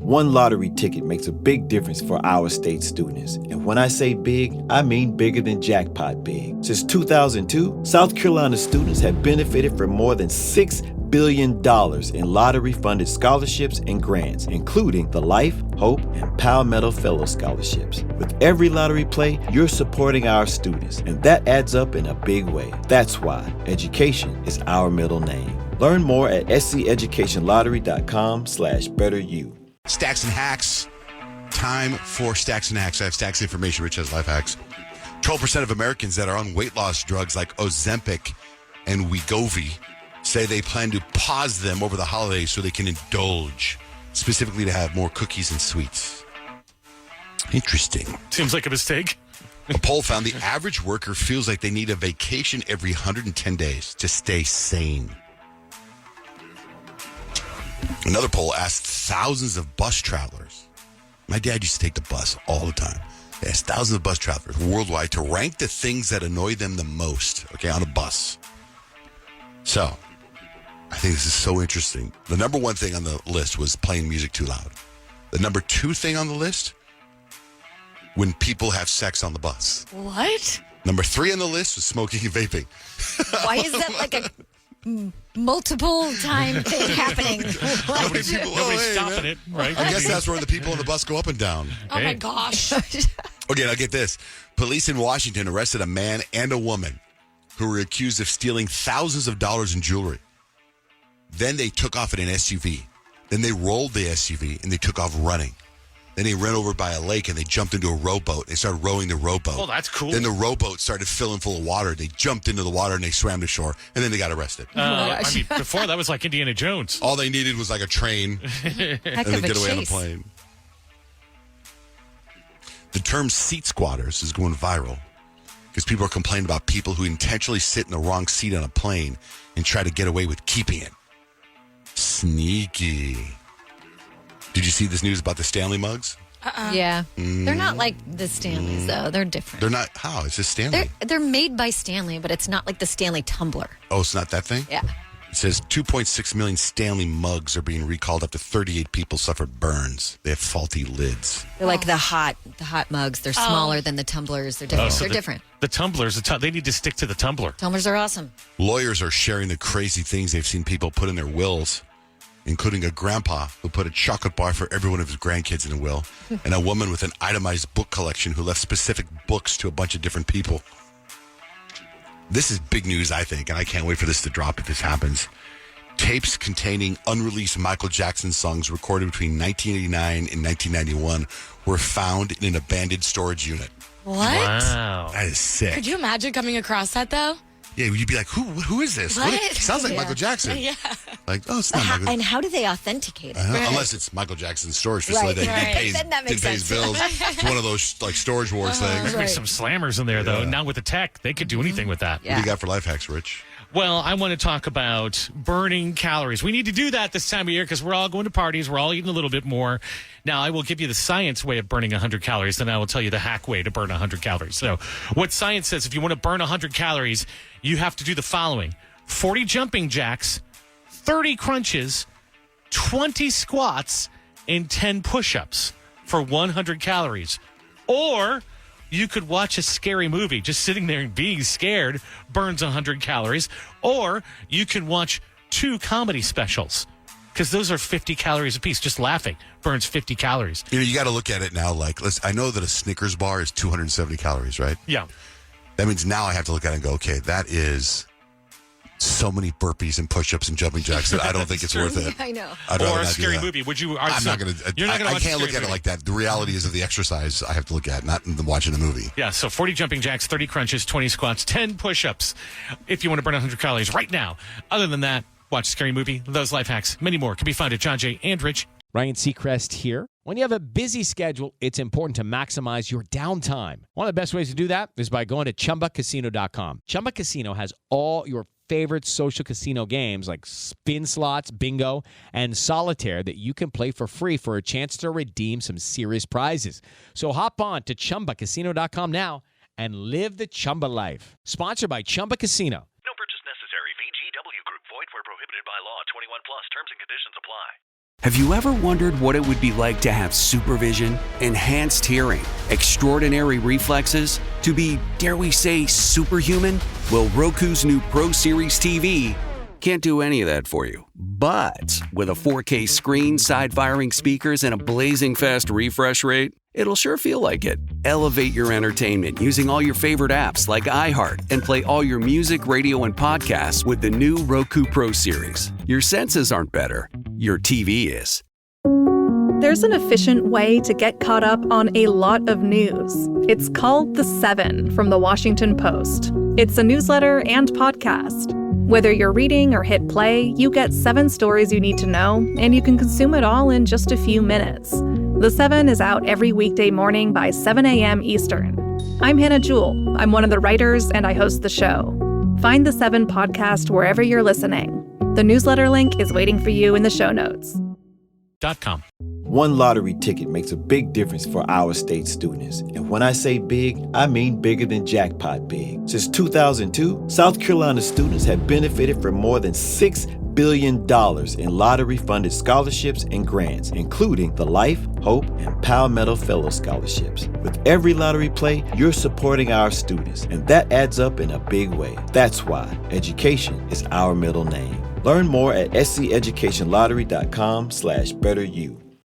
One lottery ticket makes a big difference for our state students. And when I say big, I mean bigger than jackpot big. Since 2002, South Carolina students have benefited from more than $6 billion in lottery-funded scholarships and grants, including the Life, Hope, and Palmetto Fellow Scholarships. With every lottery play, you're supporting our students, and that adds up in a big way. That's why education is our middle name. Learn more at scedjucationlottery.com/betteryou. Stacks and hacks. Time for Stacks and Hacks. I have Stacks information. Rich has life hacks. 12% of Americans that are on weight loss drugs like Ozempic and Wegovy say they plan to pause them over the holidays so they can indulge, specifically to have more cookies and sweets. Interesting. Seems like a mistake. A poll found the average worker feels like they need a vacation every 110 days to stay sane. Another poll asked thousands of bus travelers. My dad used to take the bus all the time. They asked thousands of bus travelers worldwide to rank the things that annoy them the most, okay, on a bus. So, I think this is so interesting. The number one thing on the list was playing music too loud. The number two thing on the list, when people have sex on the bus. What? Number three on the list was smoking and vaping. Why is that like a multiple time thing happening? Nobody's stopping it, right? I guess that's where the people on the bus go up and down. Oh my gosh. Okay, now get this. Police in Washington arrested a man and a woman who were accused of stealing thousands of dollars in jewelry. Then they took off in an SUV. Then they rolled the SUV and they took off running. Then they ran over by a lake and they jumped into a rowboat. They started rowing the rowboat. Oh, that's cool. Then the rowboat started filling full of water. They jumped into the water and they swam to shore. And then they got arrested. I mean, before that was like Indiana Jones. All they needed was like a train Heck and of they a get away on a chase. plane. The term seat squatters is going viral because people are complaining about people who intentionally sit in the wrong seat on a plane and try to get away with keeping it. Sneaky. Did you see this news about the Stanley mugs? Yeah. They're not like the Stanleys, though. They're different. They're not. How? It's just Stanley. They're made by Stanley, but it's not like the Stanley tumbler. Oh, it's not that thing? Yeah. It says 2.6 million Stanley mugs are being recalled after 38 people suffered burns. They have faulty lids. They're like the hot mugs. They're smaller than the tumblers. They're different. So They're different. The tumblers, they need to stick to the tumbler. Tumblers are awesome. Lawyers are sharing the crazy things they've seen people put in their wills, including a grandpa who put a chocolate bar for every one of his grandkids in a will, and a woman with an itemized book collection who left specific books to a bunch of different people. This is big news, I think, and I can't wait for this to drop if this happens. Tapes containing unreleased Michael Jackson songs recorded between 1989 and 1991 were found in an abandoned storage unit. What? Wow. That is sick. Could you imagine coming across that, though? Yeah, you'd be like, who is this? What? Sounds like Yeah. Michael Jackson. Yeah. Like, oh, it's not Michael. And how do they authenticate it? Unless it's Michael Jackson's storage facility. Right. He pays, Then that makes didn't pay his sense. bills. It's one of those like storage wars things. There's gonna be some slammers in there, though. Now with the tech, they could do anything with that. What do you got for life hacks, Rich? Well, I want to talk about burning calories. We need to do that this time of year because we're all going to parties. We're all eating a little bit more. Now, I will give you the science way of burning 100 calories, then I will tell you the hack way to burn 100 calories. So what science says, if you want to burn 100 calories, you have to do the following. 40 jumping jacks, 30 crunches, 20 squats, and 10 push-ups for 100 calories. Or you could watch a scary movie. Just sitting there and being scared burns 100 calories. Or you can watch 2 comedy specials because those are 50 calories apiece. Just laughing burns 50 calories. You know, you got to look at it now. Like, I know that a Snickers bar is 270 calories, right? Yeah. That means now I have to look at it and go, okay, that is so many burpees and push-ups and jumping jacks that I don't think it's worth it. I know. I'd rather Or a not do scary that. movie. Would you? I'm not going to. You're not going to I watch a can't look scary at it movie. like that. The reality is of the exercise I have to look at, not in watching the movie. Yeah, so 40 jumping jacks, 30 crunches, 20 squats, 10 push-ups if you want to burn 100 calories right now. Other than that, watch a scary movie. Those life hacks, many more, can be found at John J. and Rich. Ryan Seacrest here. When you have a busy schedule, it's important to maximize your downtime. One of the best ways to do that is by going to ChumbaCasino.com. Chumba Casino has all your favorite social casino games like spin slots, bingo, and solitaire that you can play for free for a chance to redeem some serious prizes. So hop on to ChumbaCasino.com now and live the Chumba life. Sponsored by Chumba Casino. No purchase necessary. VGW Group. Void where prohibited by law. 21 plus. Terms and conditions apply. Have you ever wondered what it would be like to have supervision, enhanced hearing, extraordinary reflexes, to be, dare we say, superhuman? Well, Roku's new Pro Series TV can't do any of that for you. But with a 4K screen, side-firing speakers, and a blazing fast refresh rate, it'll sure feel like it. Elevate your entertainment using all your favorite apps like iHeart and play all your music, radio, and podcasts with the new Roku Pro Series. Your senses aren't better. Your TV is. There's an efficient way to get caught up on a lot of news. It's called The Seven from The Washington Post. It's a newsletter and podcast. Whether you're reading or hit play, you get 7 stories you need to know, and you can consume it all in just a few minutes. The Seven is out every weekday morning by 7 a.m. Eastern. I'm Hannah Jewell. I'm one of the writers, and I host the show. Find The Seven podcast wherever you're listening. The newsletter link is waiting for you in the show notes. .com. One lottery ticket makes a big difference for our state students. And when I say big, I mean bigger than jackpot big. Since 2002, South Carolina students have benefited from more than $6 billion in lottery-funded scholarships and grants, including the Life, Hope, and Palmetto Fellow Scholarships. With every lottery play, you're supporting our students, and that adds up in a big way. That's why education is our middle name. Learn more at sceducationlottery.com/betteryou.